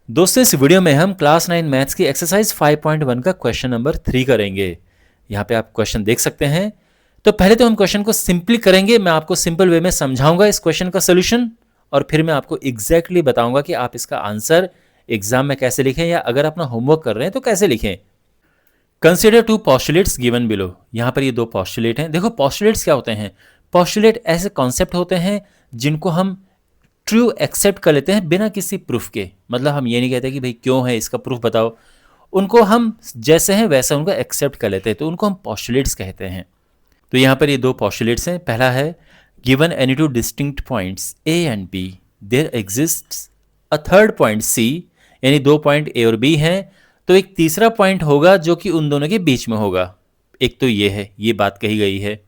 दोस्तों इस वीडियो में हम क्लास 9 मैथ्स की एक्सरसाइज 5.1 का क्वेश्चन नंबर 3 करेंगे। यहाँ पे आप क्वेश्चन देख सकते हैं। तो पहले तो हम क्वेश्चन को सिंपली करेंगे। मैं आपको सिंपल वे में समझाऊंगा इस क्वेश्चन का सोल्यूशन और फिर मैं आपको एग्जैक्टली बताऊंगा कि आप इसका आंसर एग्जाम में कैसे लिखें या अगर अपना होमवर्क कर रहे हैं तो कैसे लिखें। Consider two postulates given below. यहाँ पर ये दो पॉस्टुलेट हैं। देखो पॉस्टुलेट्स क्या होते हैं? पॉस्टुलेट ऐसे कॉन्सेप्ट होते हैं जिनको हम ट्रू एक्सेप्ट कर लेते हैं बिना किसी प्रूफ के। मतलब हम ये नहीं कहते कि भाई क्यों है, इसका प्रूफ बताओ। उनको हम जैसे हैं वैसा उनको एक्सेप्ट कर लेते हैं, तो उनको हम पॉस्टुलेट्स कहते हैं। तो यहाँ पर ये दो पॉस्टुलेट्स हैं। पहला है given any two distinct points A and B there exists a third point C, यानी दो पॉइंट ए और बी हैं तो एक तीसरा पॉइंट होगा जो कि उन दोनों के बीच में होगा। एक तो ये है, ये बात कही गई है।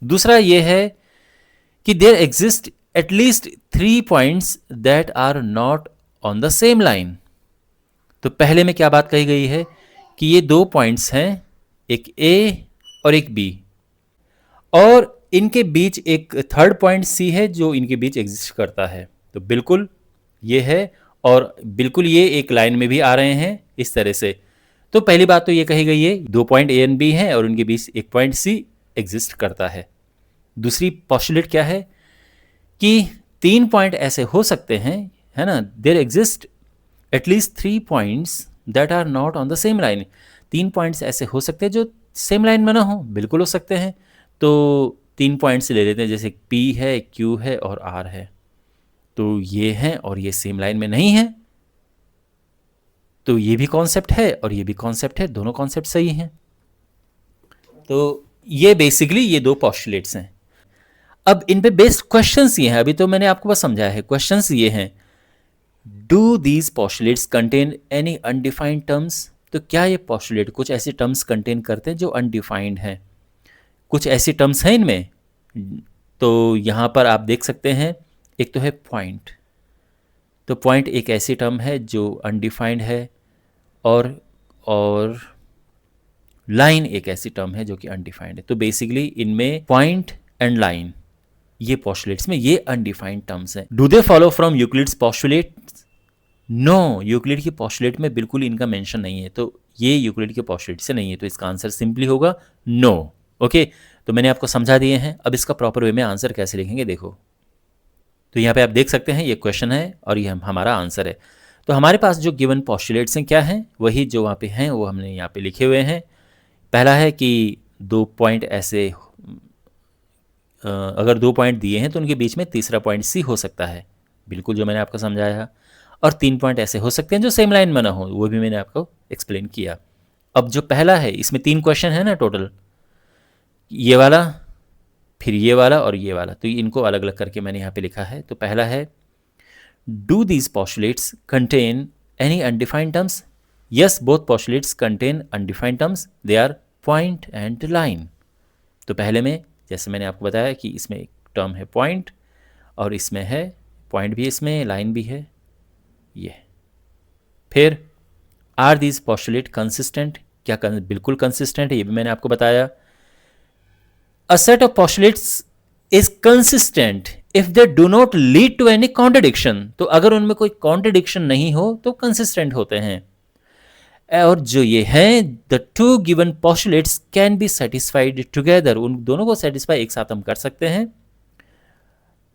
दूसरा ये है कि there exist at least 3 points that are not on the same line। तो पहले में क्या बात कही गई है कि ये दो पॉइंट्स हैं, एक A और एक B, और इनके बीच एक थर्ड पॉइंट C है जो इनके बीच एग्जिस्ट करता है। तो बिल्कुल ये है और बिल्कुल ये एक लाइन में भी आ रहे हैं इस तरह से। तो पहली बात तो ये कही गई है दो पॉइंट A एंड B हैं और उनके बीच एक पॉइंट C एग्जिस्ट करता है। दूसरी पॉस्टुलेट क्या है कि तीन पॉइंट ऐसे हो सकते हैं, है ना। There exist at least 3 points that are not on the same line. तीन पॉइंट्स ऐसे हो सकते हैं जो सेम लाइन में ना हो, बिल्कुल हो सकते हैं। तो तीन पॉइंट्स ले लेते हैं, जैसे P है, Q है और R है। तो ये हैं और ये सेम लाइन में नहीं है। तो ये भी कॉन्सेप्ट है और ये भी कॉन्सेप्ट है, दोनों कॉन्सेप्ट सही हैं। तो ये बेसिकली ये दो पॉस्टुलेट्स हैं। अब इन पे बेस्ड क्वेश्चंस ये हैं, अभी तो मैंने आपको बस समझाया है। क्वेश्चंस ये हैं, do these postulates contain any undefined terms. तो क्या ये पॉस्टुलेट कुछ ऐसे टर्म्स कंटेन करते हैं जो अनडिफाइंड हैं? कुछ ऐसे टर्म्स हैं इनमें। तो यहाँ पर आप देख सकते हैं, एक तो है पॉइंट। तो पॉइंट एक ऐसी टर्म है जो अनडिफाइंड है, और लाइन एक ऐसी टर्म है जो कि अनडिफाइंड है। तो बेसिकली इनमें पॉइंट एंड लाइन, ये पॉस्टुलेट्स में ये अनडिफाइंड टर्म्स हैं। Do they follow from Euclid's postulate? No, Euclid की पॉस्टुलेट में बिल्कुल इनका मेंशन नहीं है। तो ये यूक्लिड के पॉस्टुलेट से नहीं है, तो इसका आंसर सिंपली होगा नो। ओके, तो मैंने आपको समझा दिए हैं। अब इसका प्रॉपर वे में आंसर कैसे लिखेंगे देखो। तो यहाँ पे आप देख सकते हैं ये क्वेश्चन है और ये हमारा आंसर है। तो हमारे पास जो गिवन पॉस्टुलेट्स हैं क्या हैं, वही जो वहाँ पे हैं वो हमने यहाँ पे लिखे हुए हैं। पहला है कि दो पॉइंट ऐसे, अगर दो पॉइंट दिए हैं तो उनके बीच में तीसरा पॉइंट सी हो सकता है, बिल्कुल जो मैंने आपको समझाया। और तीन पॉइंट ऐसे हो सकते हैं जो सेम लाइन में ना हो, वो भी मैंने आपको एक्सप्लेन किया। अब जो पहला है इसमें तीन क्वेश्चन है ना टोटल, ये वाला, फिर ये वाला और ये वाला। तो इनको अलग अलग करके मैंने यहाँ पे लिखा है। तो पहला है do these postulates contain any undefined terms? Yes, both postulates contain undefined terms, they are point and line. तो पहले में जैसे मैंने आपको बताया कि इसमें एक टर्म है पॉइंट और इसमें है पॉइंट भी, इसमें लाइन भी है ये। फिर आर दीज पॉस्टुलेट कंसिस्टेंट? क्या बिल्कुल कंसिस्टेंट है, ये भी मैंने आपको बताया। A set of postulates is consistent if they do not lead to any contradiction. तो अगर उनमें कोई कॉन्ट्रडिक्शन नहीं हो तो कंसिस्टेंट होते हैं। और जो ये हैं, the two given postulates can be satisfied together. उन दोनों को सेटिस्फाई एक साथ हम कर सकते हैं।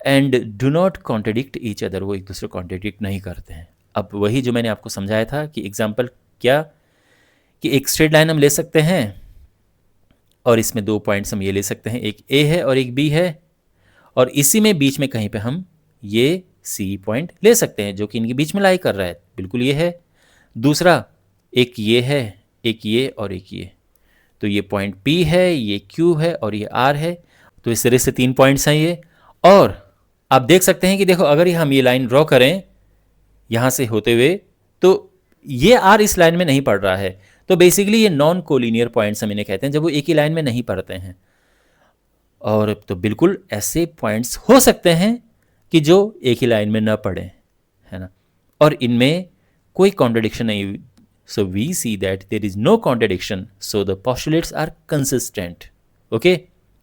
And do not contradict each other, वो एक दूसरे को कॉन्ट्रडिक्ट नहीं करते हैं। अब वही जो मैंने आपको समझाया था कि एग्जाम्पल क्या, कि एक स्ट्रेट लाइन हम ले सकते हैं और इसमें दो पॉइंट्स हम ये ले सकते हैं, एक ए है और एक बी है, और इसी में बीच में कहीं पे हम ये सी पॉइंट ले सकते हैं जो कि इनके बीच में लाई कर रहा है, बिल्कुल ये है। दूसरा एक ये है, एक ये और एक ये। तो ये पॉइंट P है, ये Q है और ये R है। तो इस तरह से तीन पॉइंट्स हैं ये। और आप देख सकते हैं कि देखो अगर हम ये लाइन ड्रॉ करें यहाँ से होते हुए, तो ये R इस लाइन में नहीं पड़ रहा है। तो बेसिकली ये नॉन कोलिनियर पॉइंट्स हम इन्हें कहते हैं, जब वो एक ही लाइन में नहीं पड़ते हैं। और तो बिल्कुल ऐसे पॉइंट्स हो सकते हैं कि जो एक ही लाइन में न पड़े, है ना, और इनमें कोई कॉन्ट्रडिक्शन नहीं। So we see that there is no contradiction, so the postulates are consistent. Okay?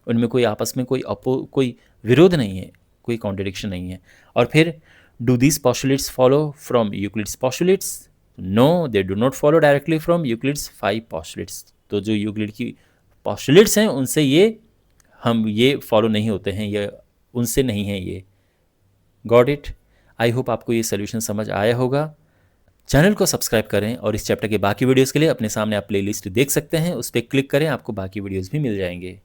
उनमें कोई आपस में कोई विरोध नहीं है, कोई कॉन्ट्रडिक्शन नहीं है। और फिर do these postulates follow from Euclid's postulates? No, they do not follow directly from Euclid's 5 postulates. तो जो यूक्लिड की postulates हैं उनसे हम ये फॉलो नहीं होते हैं, ये उनसे नहीं है ये. Got it? आई होप आपको ये सोल्यूशन समझ आया होगा. चैनल को सब्सक्राइब करें और इस चैप्टर के बाकी वीडियोस के लिए अपने सामने आप प्लेलिस्ट देख सकते हैं, उस पर क्लिक करें, आपको बाकी वीडियोस भी मिल जाएंगे.